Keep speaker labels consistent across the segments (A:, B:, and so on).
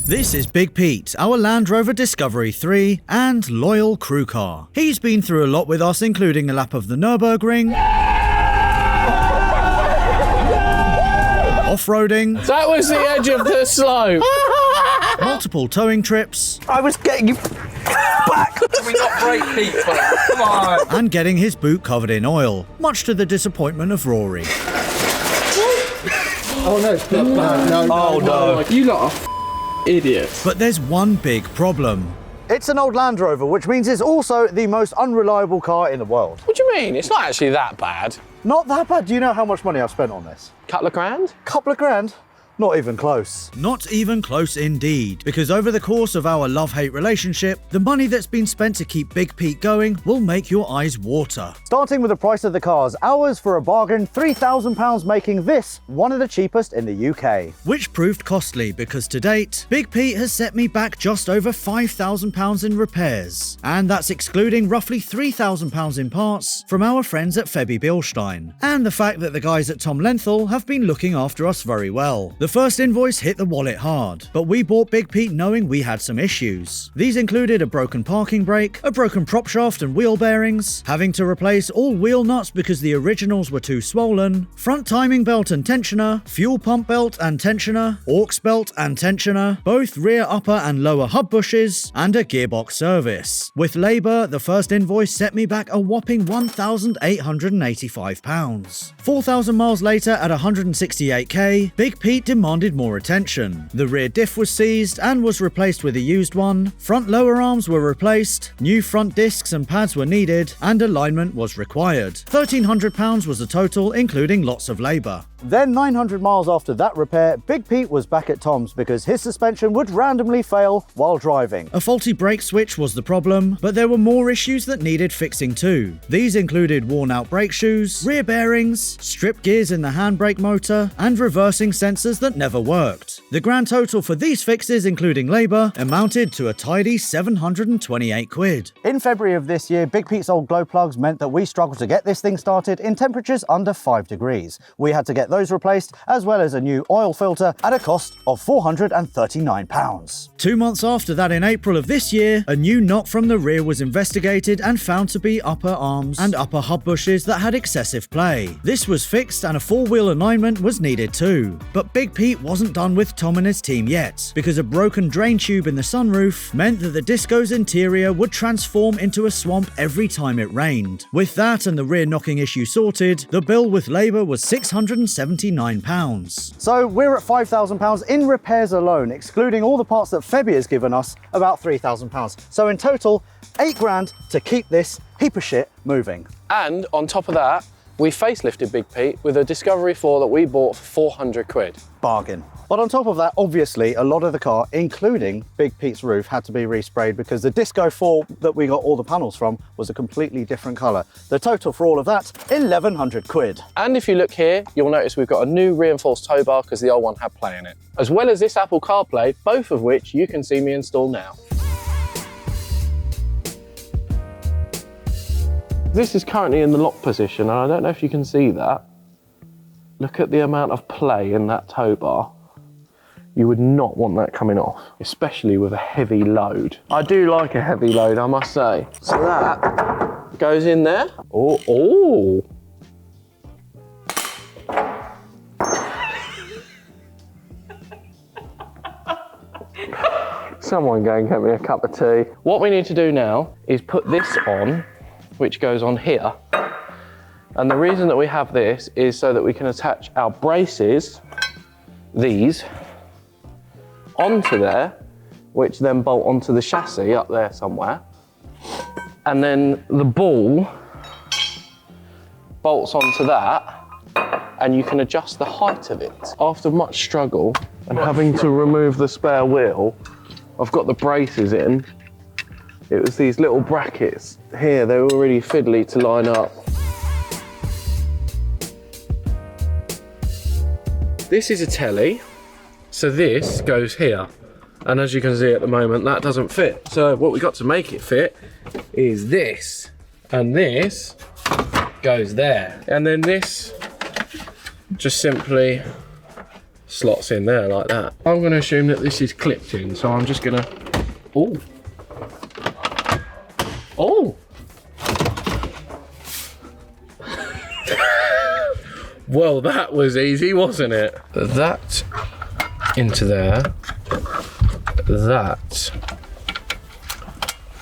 A: This is Big Pete, our Land Rover Discovery 3 and loyal crew car. He's been through a lot with us, including a lap of the Nürburgring, off-roading,
B: that was the edge of the slope,
A: multiple towing trips,
C: I was getting you back.
D: Can we not break Pete, please? Come on.
A: and getting his boot covered in oil, much to the disappointment of Rory.
C: Oh no.
B: You lot are idiots.
A: But there's one big problem.
C: It's an old Land Rover, which means it's also the most unreliable car in the world.
B: What do you mean? It's not actually that bad.
C: Not that bad. Do you know how much money I've spent on this?
B: Couple of grand?
C: Couple of grand? Not even close.
A: Not even close indeed, because over the course of our love-hate relationship, the money that's been spent to keep Big Pete going will make your eyes water.
C: Starting with the price of the cars, ours for a bargain, £3,000, making this one of the cheapest in the UK.
A: Which proved costly because to date, Big Pete has set me back just over £5,000 in repairs. And that's excluding roughly £3,000 in parts from our friends at Febby Bilstein. And the fact that the guys at Tom Lenthal have been looking after us very well. The first invoice hit the wallet hard, but we bought Big Pete knowing we had some issues. These included a broken parking brake, a broken prop shaft and wheel bearings, having to replace all wheel nuts because the originals were too swollen, front timing belt and tensioner, fuel pump belt and tensioner, aux belt and tensioner, both rear upper and lower hub bushes, and a gearbox service. With labour, the first invoice set me back a whopping £1,885. 4,000 miles later at 168k, Big Pete demanded more attention. The rear diff was seized and was replaced with a used one, front lower arms were replaced, new front discs and pads were needed, and alignment was required. £1,300 was the total, including lots of labour.
C: Then 900 miles after that repair, Big Pete was back at Tom's because his suspension would randomly fail while driving.
A: A faulty brake switch was the problem, but there were more issues that needed fixing too. These included worn out brake shoes, rear bearings, stripped gears in the handbrake motor, and reversing sensors that never worked. The grand total for these fixes, including labour, amounted to a tidy 728 quid.
C: In February of this year, Big Pete's old glow plugs meant that we struggled to get this thing started in temperatures under 5 degrees. We had to get those replaced, as well as a new oil filter at a cost of £439.
A: 2 months after that, in April of this year, a new knock from the rear was investigated and found to be upper arms and upper hub bushes that had excessive play. This was fixed and a four-wheel alignment was needed too. But Big Pete wasn't done with Tom and his team yet, because a broken drain tube in the sunroof meant that the Disco's interior would transform into a swamp every time it rained. With that and the rear knocking issue sorted, the bill with labour was £679.
C: So we're at £5,000 in repairs alone, excluding all the parts that Febby has given us, about £3,000. So in total, 8 grand to keep this heap of shit moving.
B: And on top of that, we facelifted Big Pete with a Discovery 4 that we bought for 400 quid.
C: Bargain. But on top of that, obviously, a lot of the car, including Big Pete's roof, had to be resprayed because the Disco 4 that we got all the panels from was a completely different colour. The total for all of that, 1,100 quid.
B: And if you look here, you'll notice we've got a new reinforced tow bar because the old one had play in it. As well as this Apple CarPlay, both of which you can see me install now. This is currently in the lock position, and I don't know if you can see that. Look at the amount of play in that tow bar. You would not want that coming off, especially with a heavy load. I do like a heavy load, I must say. So that goes in there. Oh. Someone go and get me a cup of tea. What we need to do now is put this on, which goes on here. And the reason that we have this is so that we can attach our braces, these, onto there, which then bolt onto the chassis up there somewhere. And then the ball bolts onto that, and you can adjust the height of it. After much struggle and having to remove the spare wheel, I've got the braces in. It was these little brackets. Here, they were really fiddly to line up. This is a telly, so this goes here. And as you can see at the moment, that doesn't fit. So what we got to make it fit is this. And this goes there. And then this just simply slots in there like that. I'm going to assume that this is clipped in, so I'm just going to... Oh. Oh. Well, that was easy, wasn't it? That into there. That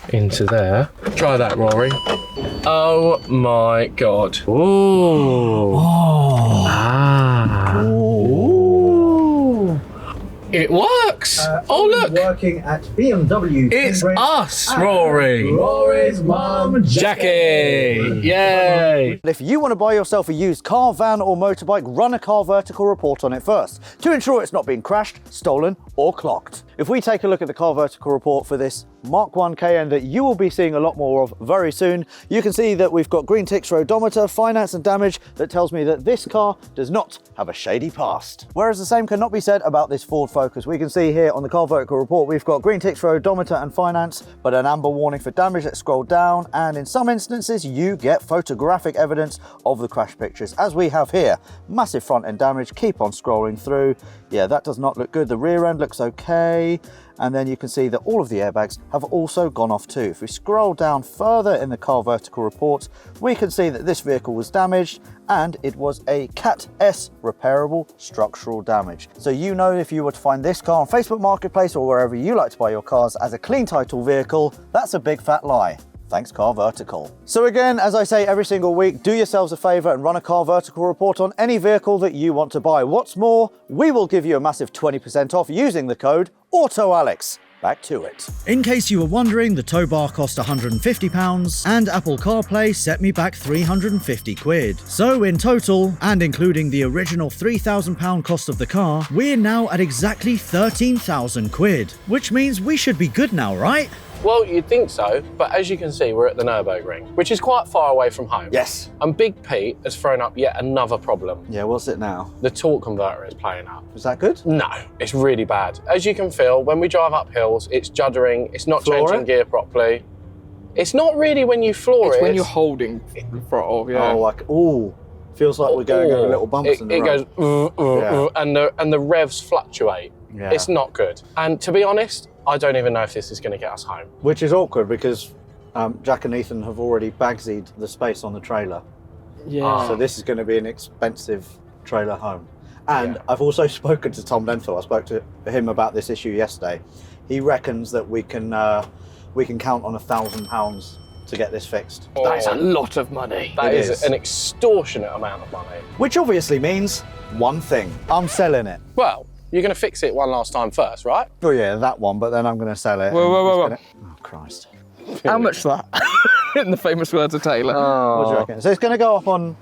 B: into there. Try that, Rory. Oh my God. Ooh.
A: Oh.
B: Ah. Ooh. It works. Oh, look.
A: Working at BMW.
B: It's us, Rory.
A: Rory's mum,
B: Jackie. Yay.
C: If you want to buy yourself a used car, van or motorbike, run a car vertical report on it first to ensure it's not being crashed, stolen or clocked. If we take a look at the car vertical report for this Mark 1 Cayenne that you will be seeing a lot more of very soon, you can see that we've got green ticks for odometer, finance and damage that tells me that this car does not have a shady past. Whereas the same cannot be said about this Ford Focus. We can see here on the car vertical report we've got green ticks for odometer and finance, but an amber warning for damage. Let's scroll down, and in some instances you get photographic evidence of the crash pictures, as we have here. Massive front end damage. Keep on scrolling through. Yeah, that does not look good. The rear end looks okay. And then you can see that all of the airbags have also gone off too. If we scroll down further in the car vertical report, we can see that this vehicle was damaged and it was a Cat S repairable structural damage. So you know, if you were to find this car on Facebook Marketplace or wherever you like to buy your cars as a clean title vehicle, that's a big fat lie. Thanks, Car Vertical. So again, as I say every single week, do yourselves a favor and run a Car Vertical report on any vehicle that you want to buy. What's more, we will give you a massive 20% off using the code Autoalex. Back to it.
A: In case you were wondering, the tow bar cost £150 and Apple CarPlay set me back 350 quid. So in total, and including the original £3,000 cost of the car, we're now at exactly 13,000 quid. Which means we should be good now, right?
B: Well, you'd think so, but as you can see, we're at the Nürburgring, which is quite far away from home.
C: Yes.
B: And Big Pete has thrown up yet another problem.
C: Yeah, what's it now?
B: The torque converter is playing up.
C: Is that good?
B: No, it's really bad. As you can feel, when we drive up hills, it's juddering, it's not changing gear properly. It's not really when you floor it.
D: It's when you're holding the throttle, yeah.
C: Oh, like, ooh. Feels like we're going over little bumps in the road.
B: It goes, and the revs fluctuate.
C: Yeah.
B: It's not good. And to be honest, I don't even know if this is going to get us home.
C: Which is awkward because Jack and Ethan have already bagsied the space on the trailer.
D: Yeah.
C: So this is going to be an expensive trailer home. And I've also spoken to Tom Lenthal. I spoke to him about this issue yesterday. He reckons that we can count on £1,000 to get this fixed.
D: That's a lot of money.
B: That is an extortionate amount of money.
C: Which obviously means one thing. I'm selling it.
B: Well, you're going to fix it one last time first, right?
C: Oh yeah, that one, but then I'm going to sell it.
D: Whoa.
C: Oh, Christ.
D: How much that? In the famous words of Taylor.
C: What do you reckon? So it's going to go up on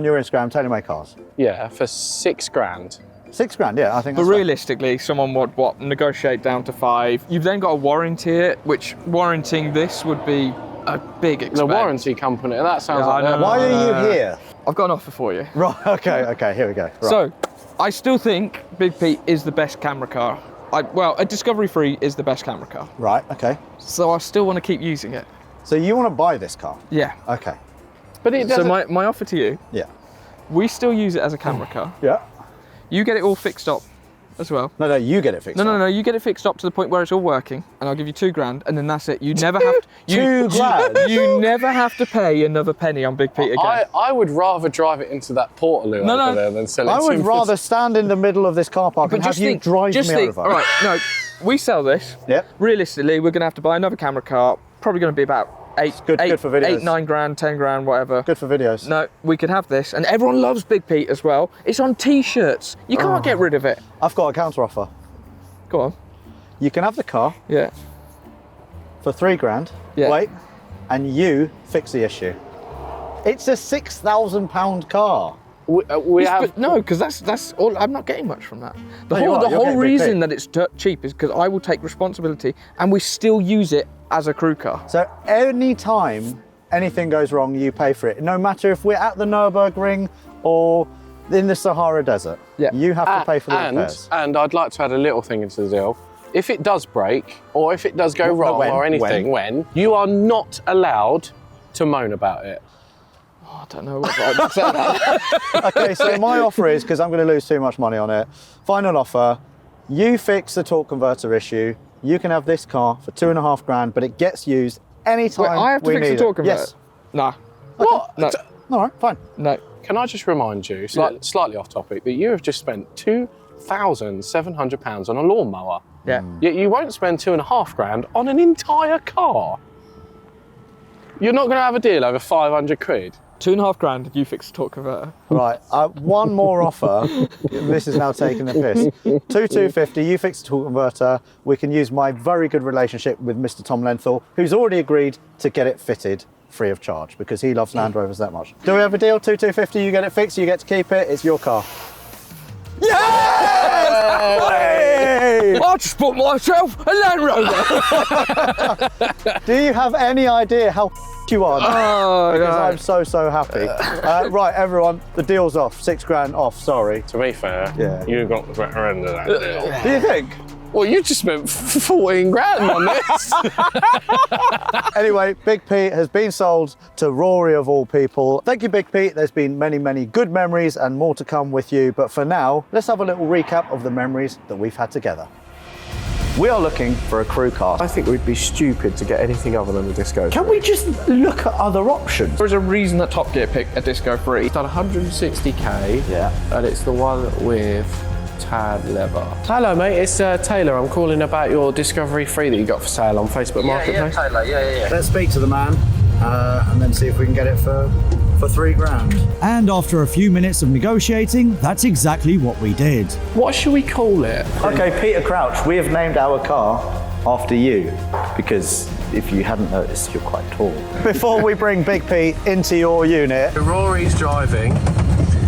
C: your Instagram, Taylor Made Cars.
B: Yeah, for £6 grand.
C: £6 grand, yeah, I think
D: But
C: that's
D: realistically, someone would, negotiate down to 5. You've then got to warranty it, which warranting this would be a big expense.
B: The warranty company, that sounds
D: Yeah,
B: like...
D: I know.
C: Why are you here?
D: I've got an offer for you.
C: Right, okay, here we go. Right.
D: So, I still think Big Pete is the best camera car. A Discovery 3 is the best camera car.
C: Right, okay.
D: So I still want to keep using it.
C: So you want to buy this car?
D: Yeah.
C: Okay.
B: But it
D: So
B: doesn't...
D: my offer to you,
C: Yeah.
D: we still use it as a camera car.
C: Yeah.
D: You get it all fixed up as well.
C: No, you get it fixed.
D: No, you get it fixed up to the point where it's all working, and I'll give you £2 grand, and then that's it. You never have to.
C: £2 grand?
D: You never have to pay another penny on Big Pete again.
B: I would rather drive it into that Portaloo over there than sell it
C: I
B: to
C: would
B: him for-
C: rather stand in the middle of this car park and have you drive me over.
D: All right, no, we sell this.
C: Yep.
D: Realistically, we're going to have to buy another camera car. Probably going to be about
C: good for videos.
D: 8, 9 grand, 10 grand, whatever.
C: Good for videos.
D: No, we could have this, and everyone loves Big Pete as well. It's on T-shirts. You can't get rid of it.
C: I've got a counter offer.
D: Go on.
C: You can have the car
D: Yeah.
C: for £3 grand.
D: Yeah.
C: Wait, and you fix the issue. It's a £6,000 car.
B: We have...
D: No, because that's all. I'm not getting much from that. The
C: No,
D: whole
C: you're getting Big
D: reason
C: Pete.
D: that it's dirt cheap is because I will take responsibility, and we still use it as a crew car.
C: So any time anything goes wrong, you pay for it. No matter if we're at the Nürburgring or in the Sahara Desert,
D: Yeah.
C: you have to pay for the repairs.
B: And I'd like to add a little thing into the deal. If it does break, or if it does go wrong, or anything, when you are not allowed to moan about it.
D: I don't know what I'd say that.
C: Okay, so my offer is, because I'm going to lose too much money on it, final offer, you fix the torque converter issue, you can have this car for £2,500, but it gets used anytime
D: Wait, I have to
C: we
D: fix the
C: need
D: torque
C: it.
D: converter?
C: Yes.
D: Nah.
B: What?
D: No.
C: All right, fine.
D: No.
B: Can I just remind you, slightly off topic, that you have just spent £2,700 on a lawnmower.
D: Yeah.
B: Yet you won't spend £2,500 on an entire car. You're not going to have a deal over 500 quid.
D: £2,500, you fix the torque converter.
C: Right, one more offer. This is now taking the piss. 2,250, you fix the torque converter. We can use my very good relationship with Mr. Tom Lenthal, who's already agreed to get it fitted free of charge because he loves Land Rovers that much. Do we have a deal? 2,250, you get it fixed, you get to keep it, it's your car. Yes!
D: I just bought myself a Land Rover.
C: Do you have any idea how you are?
D: Oh,
C: Because I'm so happy. Right, everyone, the deal's off. £6,000 off, sorry.
B: To be fair,
C: Yeah.
B: you got the better end of that deal.
C: Do you think?
B: Well, you just spent 14 grand on this.
C: Anyway, Big Pete has been sold to Rory of all people. Thank you, Big Pete. There's been many good memories and more to come with you. But for now, let's have a little recap of the memories that we've had together. We are looking for a crew car.
B: I think we'd be stupid to get anything other than a disco.
C: Can we just look at other options?
D: There's a reason that Top Gear picked a Disco 3.
B: It's done 160k.
C: Yeah.
B: And it's the one with tad leather. Hello, mate. It's Taylor. I'm calling about your Discovery 3 that you got for sale on Facebook Marketplace.
E: Taylor, yeah.
C: Let's speak to the man and then see if we can get it for £3,000.
A: And after a few minutes of negotiating, that's exactly what we did.
B: What should we call it?
C: Okay, Peter Crouch, we have named our car after you because if you hadn't noticed, you're quite tall. Before we bring Big Pete into your unit,
B: Rory's driving.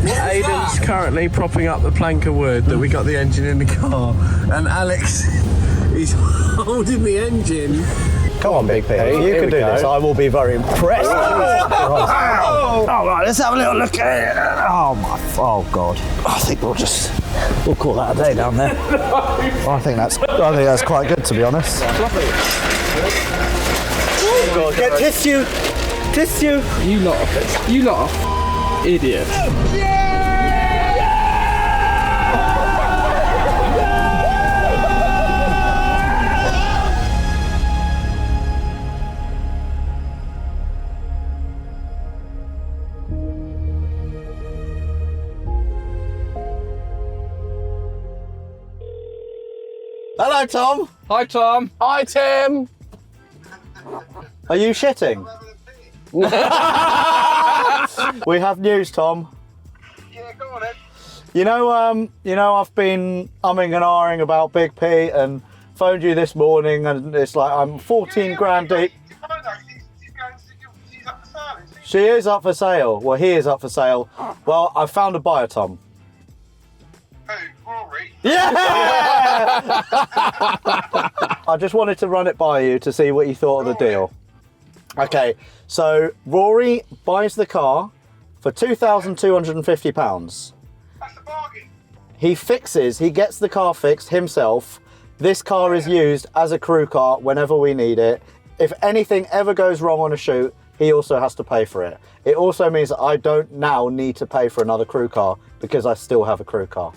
B: Aidan's currently propping up the plank of wood that we got the engine in the car, and Alex is holding the engine.
C: come on, Big Pete, you
B: here
C: can
B: we
C: do
B: go.
C: this. I will be very impressed. Oh, right, let's have a little look at it. Oh God. I think we'll call that a day down there. I think that's quite good, to be honest. Oh God, get tissue.
D: You lot are idiots.
C: Hello, Tom.
D: Hi, Tom.
B: Hi, Tim.
C: Are you shitting? We have news, Tom.
E: Yeah, go on then.
C: You know, I've been umming and ahhing about Big Pete and phoned you this morning, and it's like I'm 14 grand deep.
E: She's up for sale, isn't she?
C: She is up for sale. Well, he is up for sale. Well, I've found a buyer, Tom.
E: Who? Rory?
C: Yeah! I just wanted to run it by you to see what you thought of the deal. Okay, so Rory buys the car for £2,250.
E: That's a bargain.
C: He gets the car fixed himself. This car is used as a crew car whenever we need it. If anything ever goes wrong on a shoot, he also has to pay for it. It also means that I don't now need to pay for another crew car because I still have a crew car.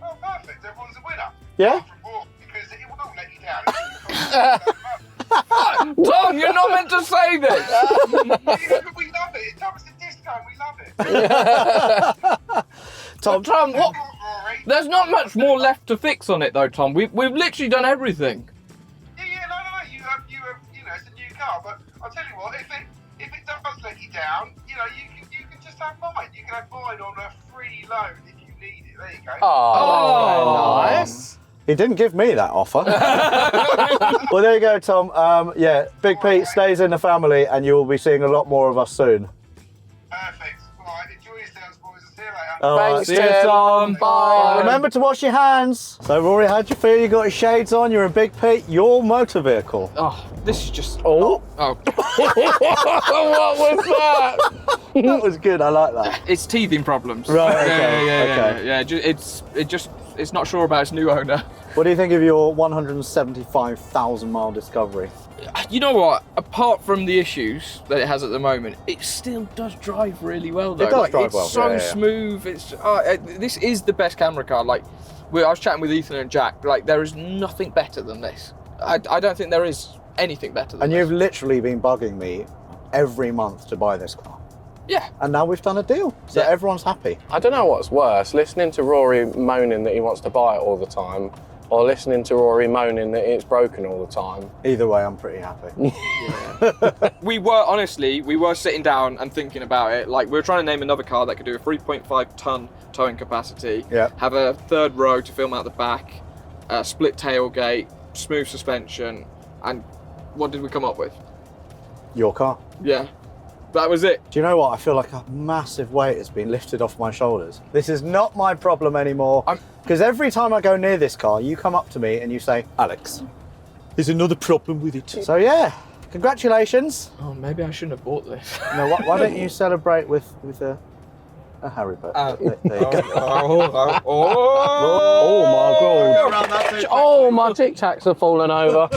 E: Oh, perfect. Everyone's a winner.
C: Yeah?
E: Because it will let you down.
D: Tom, you're not meant to say this.
E: We love it. It's a discount. We love it.
C: Tom,
D: What?
E: Rory.
D: There's not much more left to fix on it, though, Tom. We've literally done everything.
E: Yeah, no. You have, it's a new car. But I'll tell you what, if it does let you down, you can just have mine. You can have mine on a free loan if you need it. There you go.
B: Oh, nice.
C: he didn't give me that offer. Well, there you go, Tom. Yeah, Big Pete stays in the family and you will be seeing a lot more of us soon.
E: Perfect. All right, enjoy yourselves, boys. I'll see you later.
C: All right,
B: Thanks,
C: see you,
B: Tim.
C: Tom.
B: Bye.
C: Remember to wash your hands. So, Rory, how'd you feel? You got your shades on, you're in Big Pete, your motor vehicle.
D: Oh, this is just...
B: Oh.
D: Oh,
B: What was that?
C: That was good, I like that.
D: it's teething problems.
C: Right, okay,
D: Yeah. It just it's not sure about its new owner.
C: What do you think of your 175,000 mile discovery?
D: You know what? Apart from the issues that it has at the moment, it still does drive really well. Though.
C: It does drive
D: it's
C: well.
D: So
C: Yeah.
D: smooth. It's this is the best camera car. Like, I was chatting with Ethan and Jack. Like, there is nothing better than this. I don't think there is anything better than
C: And
D: this.
C: you've literally been bugging me every month to buy this car.
D: Yeah.
C: And now we've done a deal, so
B: Yeah.
C: everyone's happy.
B: I don't know what's worse, listening to Rory moaning that he wants to buy it all the time, or listening to Rory moaning that it's broken all the time.
C: Either way, I'm pretty happy.
D: We were sitting down and thinking about it. Like, we were trying to name another car that could do a 3.5 ton towing capacity,
C: Yeah.
D: have a third row to film out the back, split tailgate, smooth suspension, and what did we come up with?
C: Your car.
D: Yeah, that was it.
C: Do you know what? I feel like a massive weight has been lifted off my shoulders. This is not my problem anymore. Because every time I go near this car, you come up to me and you say, Alex, there's another problem with it. So yeah, congratulations.
D: Oh, maybe I shouldn't have bought this.
C: No, why don't you celebrate with a Harry Potter? There you go.
B: Oh my god. Oh, my Tic Tacs have fallen over.